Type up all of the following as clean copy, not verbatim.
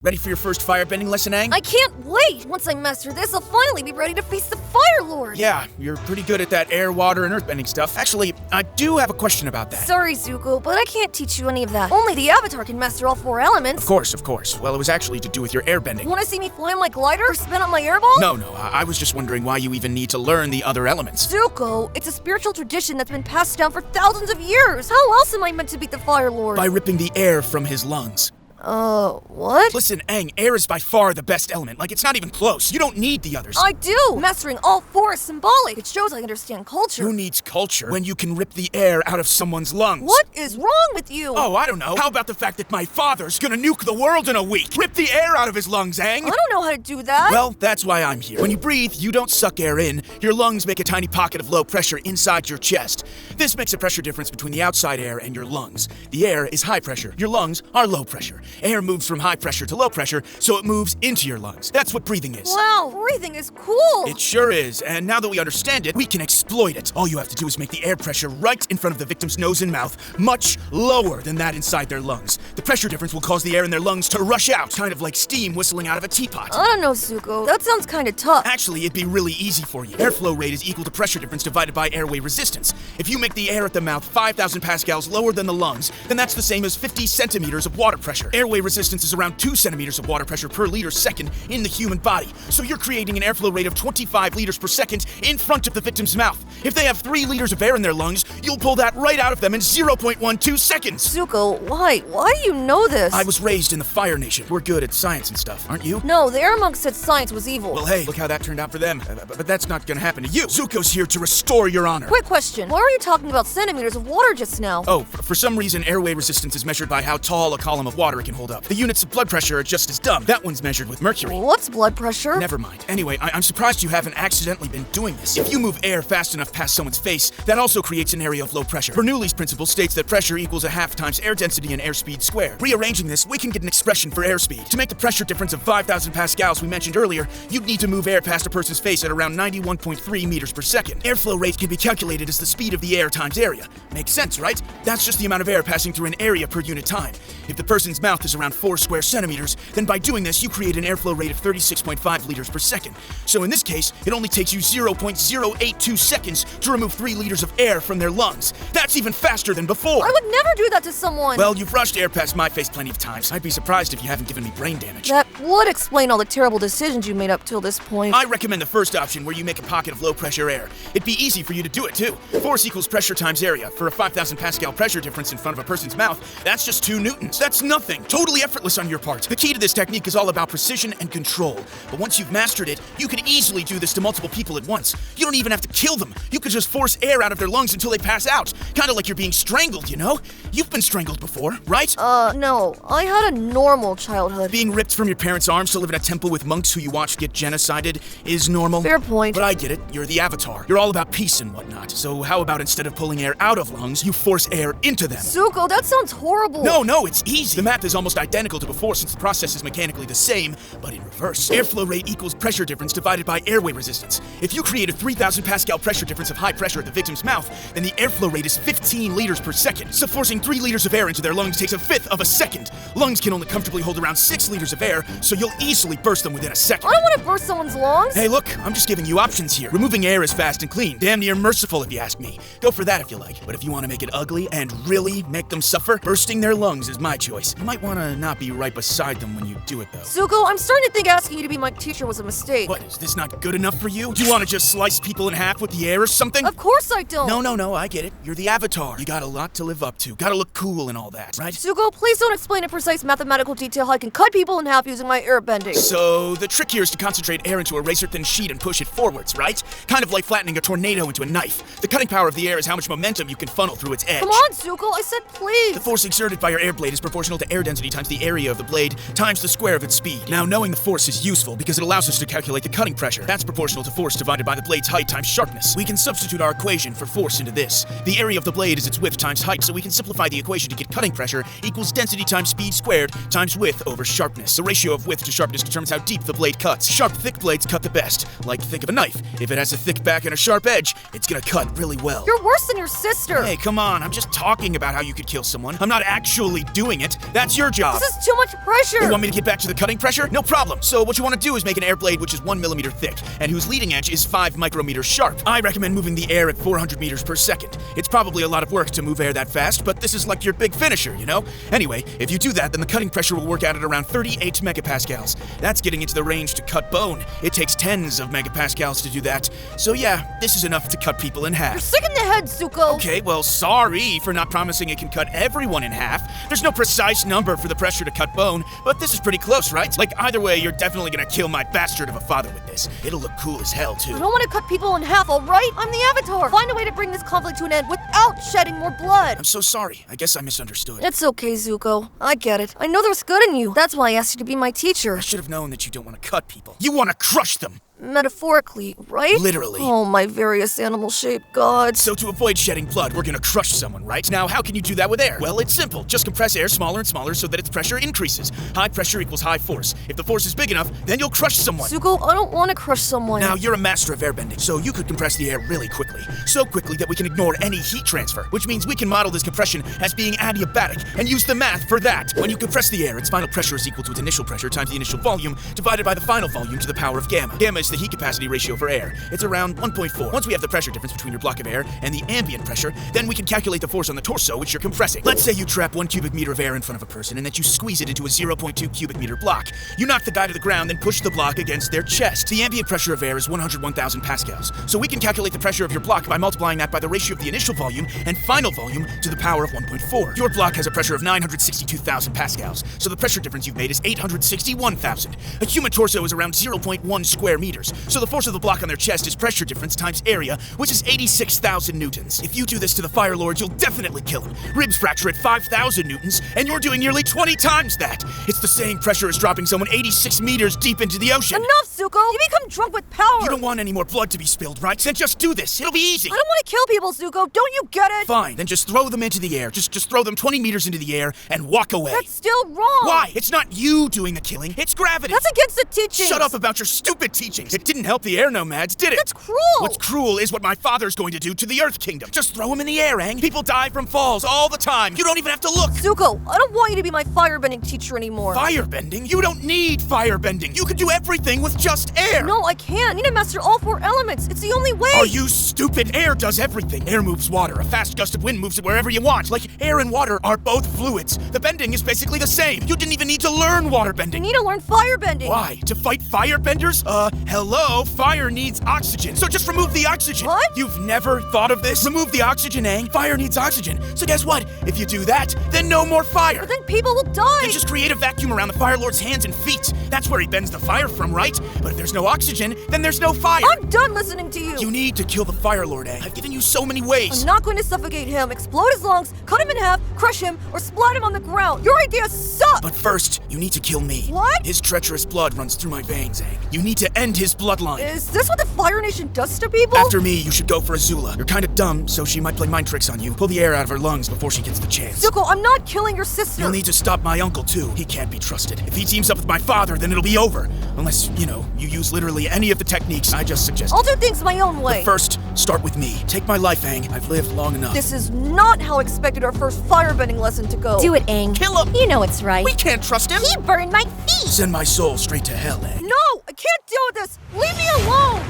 Ready for your first firebending lesson, Aang? I can't wait! Once I master this, I'll finally be ready to face the Fire Lord! Yeah, you're pretty good at that air, water, and earthbending stuff. Actually, I do have a question about that. Sorry, Zuko, but I can't teach you any of that. Only the Avatar can master all 4 elements. Of course. Well, it was actually to do with your airbending. You wanna see me fly on my glider or spin on my airball? No, I was just wondering why you even need to learn the other elements. Zuko, it's a spiritual tradition that's been passed down for thousands of years. How else am I meant to beat the Fire Lord? By ripping the air from his lungs. What? Listen, Aang, air is by far the best element. Like, it's not even close. You don't need the others. I do! Mastering all 4 is symbolic. It shows I understand culture. Who needs culture when you can rip the air out of someone's lungs? What is wrong with you? Oh, I don't know. How about the fact that my father's gonna nuke the world in a week? Rip the air out of his lungs, Aang! I don't know how to do that. Well, that's why I'm here. When you breathe, you don't suck air in. Your lungs make a tiny pocket of low pressure inside your chest. This makes a pressure difference between the outside air and your lungs. The air is high pressure. Your lungs are low pressure. Air moves from high pressure to low pressure, so it moves into your lungs. That's what breathing is. Wow, breathing is cool! It sure is, and now that we understand it, we can exploit it. All you have to do is make the air pressure right in front of the victim's nose and mouth much lower than that inside their lungs. The pressure difference will cause the air in their lungs to rush out, kind of like steam whistling out of a teapot. I don't know, Zuko. That sounds kinda tough. Actually, it'd be really easy for you. Airflow rate is equal to pressure difference divided by airway resistance. If you make the air at the mouth 5,000 pascals lower than the lungs, then that's the same as 50 centimeters of water pressure. Airway resistance is around 2 centimeters of water pressure per liter second in the human body. So you're creating an airflow rate of 25 liters per second in front of the victim's mouth. If they have 3 liters of air in their lungs, you'll pull that right out of them in 0.12 seconds. Zuko, why? Why do you know this? I was raised in the Fire Nation. We're good at science and stuff, aren't you? No, the air monk said science was evil. Well, hey, look how that turned out for them. But that's not gonna happen to you. Zuko's here to restore your honor. Quick question. Why are you talking about centimeters of water just now? Oh, for some reason, airway resistance is measured by how tall a column of water it can hold up. The units of blood pressure are just as dumb. That one's measured with mercury. What's blood pressure? Never mind. Anyway, I'm surprised you haven't accidentally been doing this. If you move air fast enough past someone's face, that also creates an area of low pressure. Bernoulli's principle states that pressure equals 1/2 times air density and airspeed squared. Rearranging this, we can get an expression for airspeed. To make the pressure difference of 5,000 pascals we mentioned earlier, you'd need to move air past a person's face at around 91.3 meters per second. Airflow rate can be calculated as the speed of the air times area. Makes sense, right? That's just the amount of air passing through an area per unit time. If the person's mouth is around 4 square centimeters, then by doing this, you create an airflow rate of 36.5 liters per second. So in this case, it only takes you 0.082 seconds to remove 3 liters of air from their lungs. That's even faster than before. I would never do that to someone. Well, you've rushed air past my face plenty of times. I'd be surprised if you haven't given me brain damage. That would explain all the terrible decisions you made up till this point. I recommend the first option, where you make a pocket of low pressure air. It'd be easy for you to do it too. Force equals pressure times area. For a 5,000 pascal pressure difference in front of a person's mouth, that's just 2 newtons. That's nothing. Totally effortless on your part. The key to this technique is all about precision and control. But once you've mastered it, you can easily do this to multiple people at once. You don't even have to kill them. You could just force air out of their lungs until they pass out. Kind of like you're being strangled, you know? You've been strangled before, right? No. I had a normal childhood. Being ripped from your parents' arms to live in a temple with monks who you watched get genocided is normal. Fair point. But I get it. You're the Avatar. You're all about peace and whatnot. So how about instead of pulling air out of lungs, you force air into them? Zuko, that sounds horrible. No, it's easy. The math is almost identical to before since the process is mechanically the same, but in reverse. Airflow rate equals pressure difference divided by airway resistance. If you create a 3,000 pascal pressure difference of high pressure at the victim's mouth, then the airflow rate is 15 liters per second. So forcing 3 liters of air into their lungs takes 1/5 of a second. Lungs can only comfortably hold around 6 liters of air, so you'll easily burst them within a second. I don't want to burst someone's lungs. Hey, look, I'm just giving you options here. Removing air is fast and clean. Damn near merciful if you ask me. Go for that if you like. But if you want to make it ugly and really make them suffer, bursting their lungs is my choice. You might want to not be right beside them when you do it, though. Zuko, I'm starting to think asking you to be my teacher was a mistake. What, is this not good enough for you? Do you want to just slice people in half with the air or something? Of course I don't. No, I get it. You're the Avatar. You got a lot to live up to. Gotta look cool and all that, right? Zuko, please don't explain in precise mathematical detail how I can cut people in half using my airbending. So, the trick here is to concentrate air into a razor-thin sheet and push it forwards, right? Kind of like flattening a tornado into a knife. The cutting power of the air is how much momentum you can funnel through its edge. Come on, Zuko, I said please. The force exerted by your air blade is proportional to air density times the area of the blade times the square of its speed. Now, knowing the force is useful because it allows us to calculate the cutting pressure. That's proportional to force divided by the blade's height times sharpness. We can substitute our equation for force into this. The area of the blade is its width times height, so we can simplify the equation to get cutting pressure equals density times speed squared times width over sharpness. The ratio of width to sharpness determines how deep the blade cuts. Sharp, thick blades cut the best. Like, think of a knife. If it has a thick back and a sharp edge, it's gonna cut really well. You're worse than your sister. Hey, come on. I'm just talking about how you could kill someone. I'm not actually doing it. That's your your job. This is too much pressure. You want me to get back to the cutting pressure? No problem. So what you want to do is make an air blade which is 1 millimeter thick, and whose leading edge is 5 micrometers sharp. I recommend moving the air at 400 meters per second. It's probably a lot of work to move air that fast, but this is like your big finisher, you know? Anyway, if you do that, then the cutting pressure will work out at around 38 megapascals. That's getting into the range to cut bone. It takes tens of megapascals to do that. So yeah, this is enough to cut people in half. You're sick in the head, Zuko. Okay, well, sorry for not promising it can cut everyone in half. There's no precise number for the pressure to cut bone, but this is pretty close, right? Like, either way, you're definitely gonna kill my bastard of a father with this. It'll look cool as hell, too. I don't want to cut people in half, alright? I'm the Avatar. Find a way to bring this conflict to an end without shedding more blood. I'm so sorry. I guess I misunderstood. It's okay, Zuko. I get it. I know there's good in you. That's why I asked you to be my teacher. I should have known that you don't want to cut people. You want to crush them! Metaphorically, right? Literally. Oh, my various animal-shaped gods. So to avoid shedding blood, we're gonna crush someone, right? Now, how can you do that with air? Well, it's simple. Just compress air smaller and smaller so that its pressure increases. High pressure equals high force. If the force is big enough, then you'll crush someone. Zuko, I don't want to crush someone. Now, you're a master of airbending, so you could compress the air really quickly. So quickly that we can ignore any heat transfer, which means we can model this compression as being adiabatic and use the math for that. When you compress the air, its final pressure is equal to its initial pressure times the initial volume divided by the final volume to the power of gamma. Gamma is the heat capacity ratio for air. It's around 1.4. Once we have the pressure difference between your block of air and the ambient pressure, then we can calculate the force on the torso which you're compressing. Let's say you trap 1 cubic meter of air in front of a person and that you squeeze it into a 0.2 cubic meter block. You knock the guy to the ground, then push the block against their chest. The ambient pressure of air is 101,000 pascals. So we can calculate the pressure of your block by multiplying that by the ratio of the initial volume and final volume to the power of 1.4. Your block has a pressure of 962,000 pascals, so the pressure difference you've made is 861,000. A human torso is around 0.1 square meters, so the force of the block on their chest is pressure difference times area, which is 86,000 newtons. If you do this to the Fire Lord, you'll definitely kill him. Ribs fracture at 5,000 newtons, and you're doing nearly 20 times that. It's the same pressure as dropping someone 86 meters deep into the ocean. Enough, Zuko! You become drunk with power! You don't want any more blood to be spilled, right? Then just do this. It'll be easy. I don't want to kill people, Zuko. Don't you get it? Fine, then just throw them into the air. Just throw them 20 meters into the air and walk away. That's still wrong! Why? It's not you doing the killing, it's gravity. That's against the teachings! Shut up about your stupid teachings. It didn't help the air nomads, did it? That's cruel! What's cruel is what my father's going to do to the Earth Kingdom. Just throw him in the air, Aang. People die from falls all the time. You don't even have to look. Zuko, I don't want you to be my firebending teacher anymore. Firebending? You don't need firebending. You can do everything with just air. No, I can't. I need to master all 4 elements. It's the only way. Are you stupid? Air does everything. Air moves water. A fast gust of wind moves it wherever you want. Like, air and water are both fluids. The bending is basically the same. You didn't even need to learn water I bending. need to learn firebending. Why? To fight firebenders? Hello? Fire needs oxygen. So just remove the oxygen. What? You've never thought of this? Remove the oxygen, Aang. Fire needs oxygen. So guess what? If you do that, then no more fire. But then people will die. Then just create a vacuum around the Fire Lord's hands and feet. That's where he bends the fire from, right? But if there's no oxygen, then there's no fire. I'm done listening to you. You need to kill the Fire Lord, Aang. I've given you so many ways. I'm not going to suffocate him, explode his lungs, cut him in half, crush him, or splat him on the ground. Your ideas suck! But first, you need to kill me. What? His treacherous blood runs through my veins, Aang. You need to end his bloodline. Is this what the Fire Nation does to people? After me, you should go for Azula. You're kind of dumb, so she might play mind tricks on you. Pull the air out of her lungs before she gets the chance. Zuko, I'm not killing your sister. You'll need to stop my uncle, too. He can't be trusted. If he teams up with my father, then it'll be over. Unless, you use literally any of the techniques I just suggested. I'll do things my own way. But first, start with me. Take my life, Aang. I've lived long enough. This is not how I expected our first firebending lesson to go. Do it, Aang. Kill him! You know it's right. We can't trust him! He burned my feet! Send my soul straight to hell, Aang. No! I can't deal with this! Leave me alone!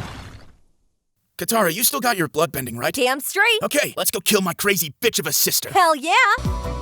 Katara, you still got your bloodbending, right? Damn straight. Okay, let's go kill my crazy bitch of a sister. Hell yeah!